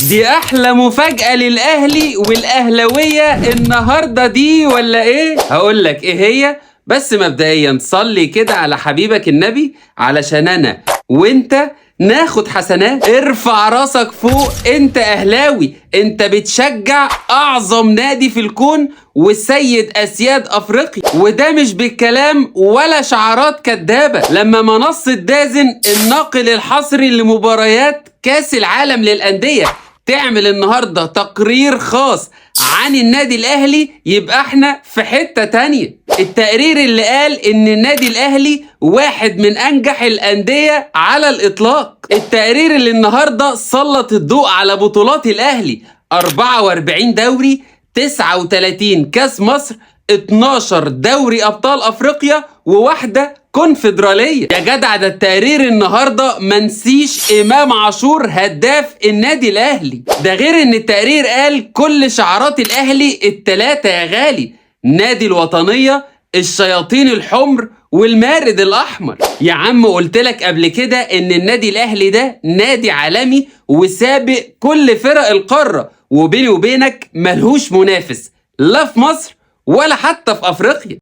دي احلى مفاجأة للاهلي والاهلاوية النهاردة دي ولا ايه؟ هقولك ايه هي، بس مبدئيا صلي كده على حبيبك النبي علشان انا وانت ناخد حسنات. ارفع راسك فوق، انت اهلاوي، انت بتشجع اعظم نادي في الكون وسيد اسياد افريقيا، وده مش بالكلام ولا شعارات كدابة. لما منصة دازن الناقل الحصري لمباريات كاس العالم للأندية تعمل النهاردة تقرير خاص عن النادي الأهلي، يبقى احنا في حتة تانية. التقرير اللي قال ان النادي الأهلي واحد من أنجح الأندية على الإطلاق. التقرير اللي النهاردة سلط الضوء على بطولات الأهلي: 44 دوري، 39 كاس مصر، 12 دوري أبطال أفريقيا، وواحدة كونفدرالية. يا جدع ده التقرير النهاردة منسيش إمام عاشور هداف النادي الأهلي. ده غير إن التقرير قال كل شعارات الأهلي التلاتة يا غالي: نادي الوطنية، الشياطين الحمر، والمارد الأحمر. يا عم قلتلك قبل كده إن النادي الأهلي ده نادي عالمي وسابق كل فرق القارة، وبيني وبينك ملهوش منافس لا في مصر ولا حتى في أفريقيا.